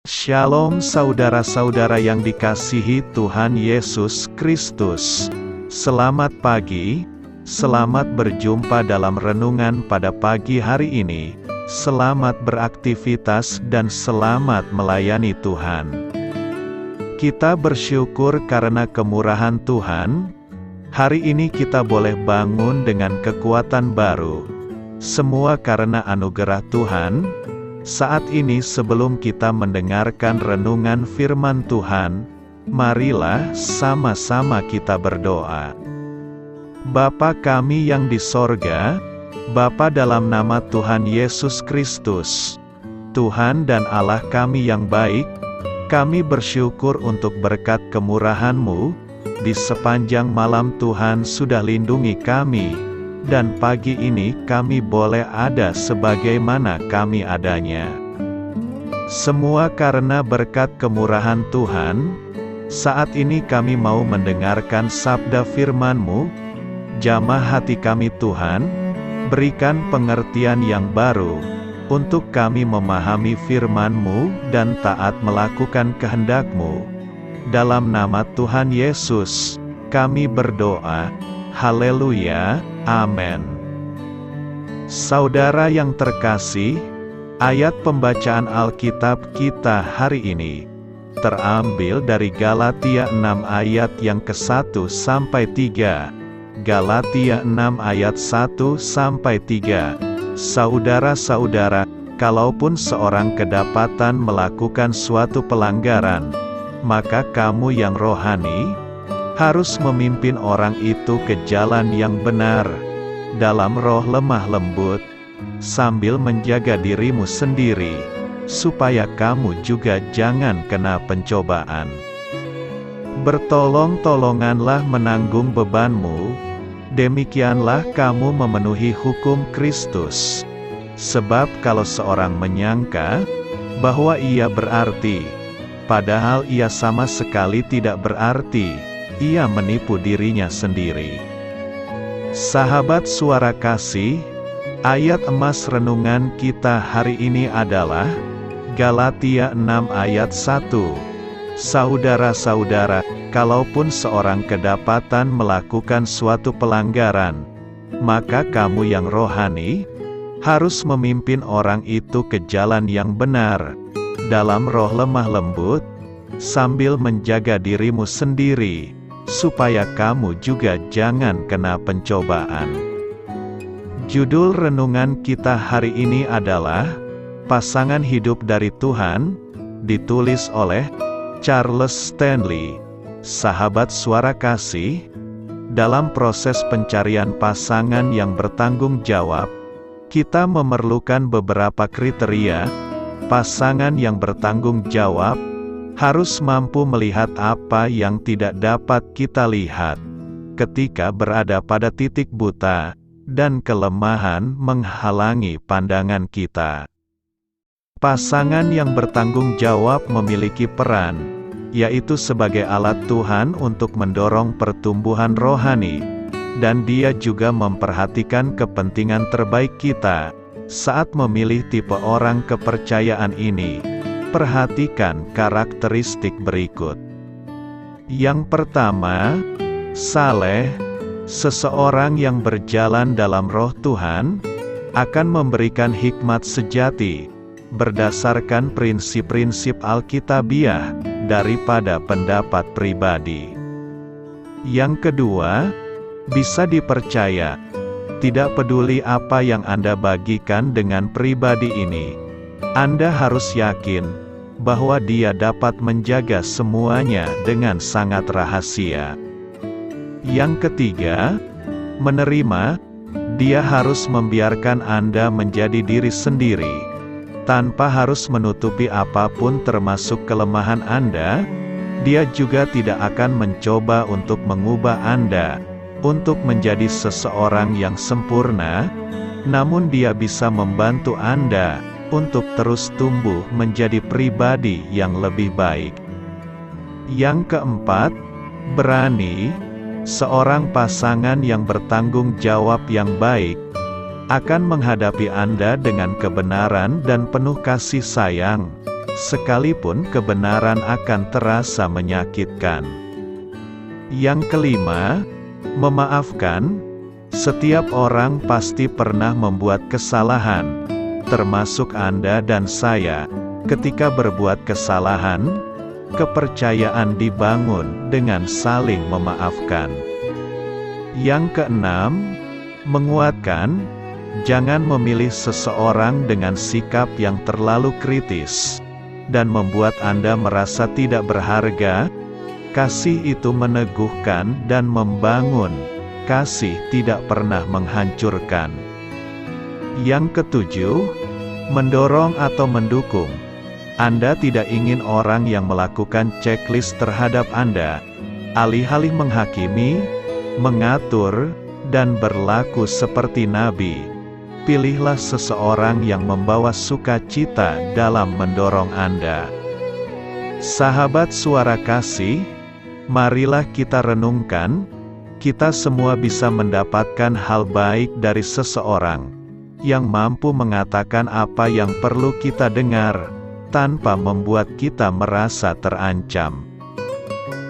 Shalom saudara-saudara yang dikasihi Tuhan Yesus Kristus. Selamat pagi, selamat berjumpa dalam renungan pada pagi hari ini. Selamat beraktivitas dan selamat melayani Tuhan. Kita bersyukur karena kemurahan Tuhan. Hari ini kita boleh bangun dengan kekuatan baru. Semua karena anugerah Tuhan. Saat ini sebelum kita mendengarkan renungan firman Tuhan, marilah sama-sama kita berdoa. Bapa kami yang di sorga, Bapa dalam nama Tuhan Yesus Kristus, Tuhan dan Allah kami yang baik, kami bersyukur untuk berkat kemurahan-Mu, di sepanjang malam Tuhan sudah lindungi kami. Dan pagi ini kami boleh ada sebagaimana kami adanya. Semua karena berkat kemurahan Tuhan. Saat ini kami mau mendengarkan sabda firman-Mu. Jamah hati kami Tuhan, berikan pengertian yang baru, untuk kami memahami firman-Mu dan taat melakukan kehendak-Mu. Dalam nama Tuhan Yesus, kami berdoa. Haleluya, amin. Saudara yang terkasih, ayat pembacaan Alkitab kita hari ini terambil dari Galatia 6 ayat yang ke-1 sampai 3. Galatia 6 ayat 1 sampai 3. Saudara-saudara, kalaupun seorang kedapatan melakukan suatu pelanggaran, maka kamu yang rohani harus memimpin orang itu ke jalan yang benar, dalam roh lemah lembut, sambil menjaga dirimu sendiri, supaya kamu juga jangan kena pencobaan. Bertolong-tolonganlah menanggung bebanmu, demikianlah kamu memenuhi hukum Kristus. Sebab kalau seorang menyangka bahwa ia berarti, padahal ia sama sekali tidak berarti, ia menipu dirinya sendiri. Sahabat suara kasih, ayat emas renungan kita hari ini adalah Galatia 6 ayat 1. Saudara-saudara, kalaupun seorang kedapatan melakukan suatu pelanggaran, maka kamu yang rohani harus memimpin orang itu ke jalan yang benar, dalam roh lemah lembut, sambil menjaga dirimu sendiri, supaya kamu juga jangan kena pencobaan. Judul renungan kita hari ini adalah Pasangan Hidup dari Tuhan, ditulis oleh Charles Stanley. Sahabat suara kasih, dalam proses pencarian pasangan yang bertanggung jawab, kita memerlukan beberapa kriteria. Pasangan yang bertanggung jawab harus mampu melihat apa yang tidak dapat kita lihat, ketika berada pada titik buta, dan kelemahan menghalangi pandangan kita. Pasangan yang bertanggung jawab memiliki peran, yaitu sebagai alat Tuhan untuk mendorong pertumbuhan rohani, dan dia juga memperhatikan kepentingan terbaik kita, saat memilih tipe orang kepercayaan ini. Perhatikan karakteristik berikut. Yang pertama, saleh. Seseorang yang berjalan dalam roh Tuhan akan memberikan hikmat sejati, berdasarkan prinsip-prinsip Alkitabiah, daripada pendapat pribadi. Yang kedua, bisa dipercaya. Tidak peduli apa yang Anda bagikan dengan pribadi ini, Anda harus yakin bahwa dia dapat menjaga semuanya dengan sangat rahasia. Yang ketiga, menerima. Dia harus membiarkan Anda menjadi diri sendiri, tanpa harus menutupi apapun termasuk kelemahan Anda. Dia juga tidak akan mencoba untuk mengubah Anda untuk menjadi seseorang yang sempurna, namun dia bisa membantu Anda untuk terus tumbuh menjadi pribadi yang lebih baik. Yang keempat, berani. Seorang pasangan yang bertanggung jawab yang baik akan menghadapi Anda dengan kebenaran dan penuh kasih sayang, sekalipun kebenaran akan terasa menyakitkan. Yang kelima, memaafkan. Setiap orang pasti pernah membuat kesalahan, termasuk Anda dan saya. Ketika berbuat kesalahan, kepercayaan dibangun dengan saling memaafkan. Yang keenam, menguatkan. Jangan memilih seseorang dengan sikap yang terlalu kritis dan membuat Anda merasa tidak berharga. Kasih itu meneguhkan dan membangun. Kasih tidak pernah menghancurkan. Yang ketujuh, mendorong atau mendukung. Anda tidak ingin orang yang melakukan checklist terhadap Anda, alih-alih menghakimi, mengatur, dan berlaku seperti nabi. Pilihlah seseorang yang membawa sukacita dalam mendorong Anda. Sahabat Suara Kasih, marilah kita renungkan, kita semua bisa mendapatkan hal baik dari seseorang yang mampu mengatakan apa yang perlu kita dengar, tanpa membuat kita merasa terancam.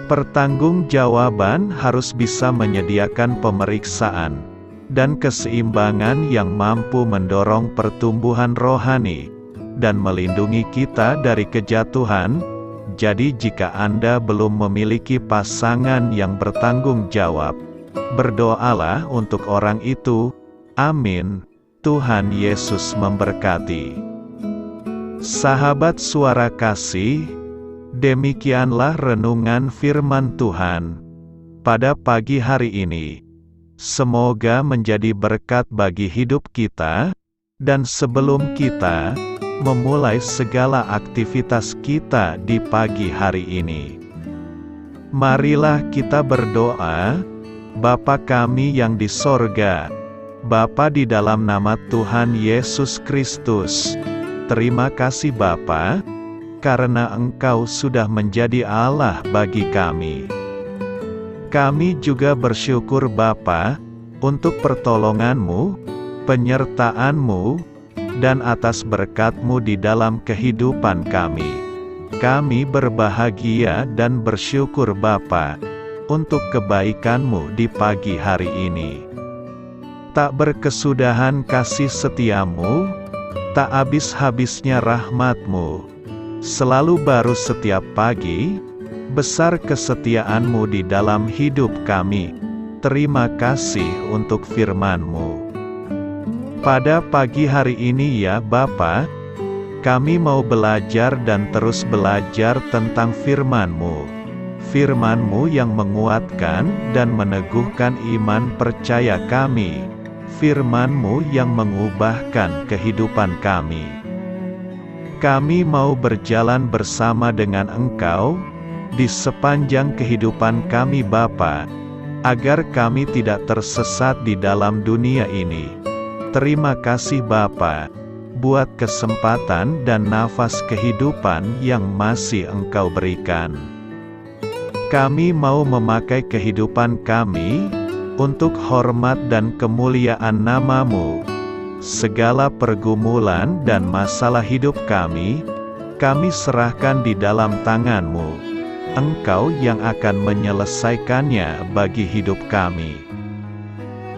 Pertanggungjawaban harus bisa menyediakan pemeriksaan dan keseimbangan yang mampu mendorong pertumbuhan rohani dan melindungi kita dari kejatuhan. Jadi jika Anda belum memiliki pasangan yang bertanggung jawab, berdoalah untuk orang itu. Amin. Tuhan Yesus memberkati. Sahabat Suara Kasih, demikianlah renungan firman Tuhan pada pagi hari ini. Semoga menjadi berkat bagi hidup kita, dan sebelum kita memulai segala aktivitas kita di pagi hari ini, marilah kita berdoa. Bapa kami yang di sorga, Bapa, di dalam nama Tuhan Yesus Kristus, terima kasih Bapa, karena Engkau sudah menjadi Allah bagi kami. Kami juga bersyukur Bapa, untuk pertolongan-Mu, penyertaan-Mu, dan atas berkat-Mu di dalam kehidupan kami. Kami berbahagia dan bersyukur Bapa, untuk kebaikan-Mu di pagi hari ini. Tak berkesudahan kasih setia-Mu, tak habis-habisnya rahmat-Mu, selalu baru setiap pagi. Besar kesetiaan-Mu di dalam hidup kami. Terima kasih untuk firman-Mu. Pada pagi hari ini ya Bapa, kami mau belajar dan terus belajar tentang firman-Mu. Firman-Mu yang menguatkan dan meneguhkan iman percaya kami. Firman-Mu yang mengubahkan kehidupan kami. Kami mau berjalan bersama dengan Engkau di sepanjang kehidupan kami Bapa, agar kami tidak tersesat di dalam dunia ini. Terima kasih Bapa, buat kesempatan dan nafas kehidupan yang masih Engkau berikan. Kami mau memakai kehidupan kami untuk hormat dan kemuliaan nama-Mu. Segala pergumulan dan masalah hidup kami serahkan di dalam tangan-Mu. Engkau yang akan menyelesaikannya bagi hidup kami.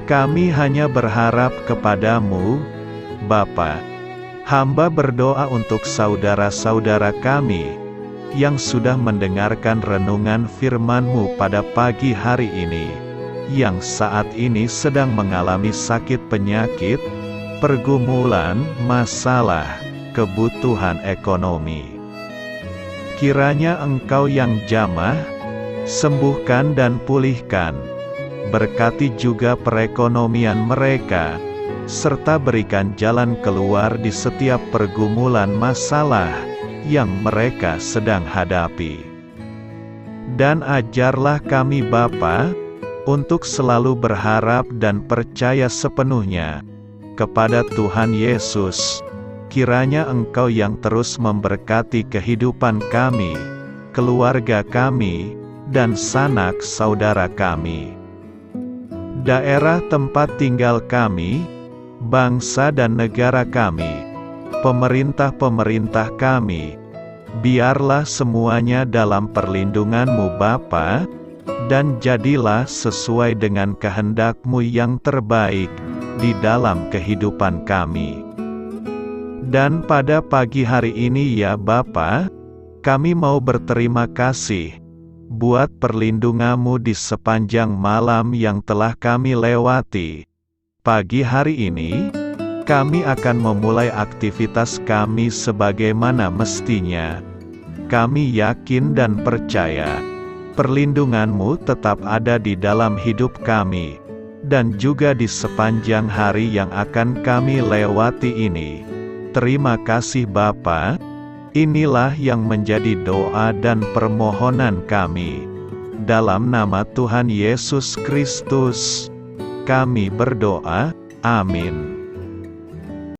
Kami hanya berharap kepada-Mu, Bapa. Hamba berdoa untuk saudara-saudara kami yang sudah mendengarkan renungan firman-Mu pada pagi hari ini, yang saat ini sedang mengalami sakit penyakit, pergumulan, masalah, kebutuhan ekonomi. Kiranya Engkau yang jamah, sembuhkan dan pulihkan. Berkati juga perekonomian mereka, serta berikan jalan keluar di setiap pergumulan masalah yang mereka sedang hadapi. Dan ajarlah kami Bapa, untuk selalu berharap dan percaya sepenuhnya kepada Tuhan Yesus. Kiranya Engkau yang terus memberkati kehidupan kami, keluarga kami, dan sanak saudara kami. Daerah tempat tinggal kami, bangsa dan negara kami, pemerintah-pemerintah kami, Biarlah semuanya dalam perlindungan-Mu Bapa, dan jadilah sesuai dengan kehendak-Mu yang terbaik di dalam kehidupan kami. Dan pada pagi hari ini ya Bapa, kami mau berterima kasih buat perlindungan-Mu di sepanjang malam yang telah kami lewati. Pagi hari ini, kami akan memulai aktivitas kami sebagaimana mestinya. Kami yakin dan percaya, perlindungan-Mu tetap ada di dalam hidup kami, dan juga di sepanjang hari yang akan kami lewati ini. Terima kasih Bapa, inilah yang menjadi doa dan permohonan kami. Dalam nama Tuhan Yesus Kristus, kami berdoa, amin.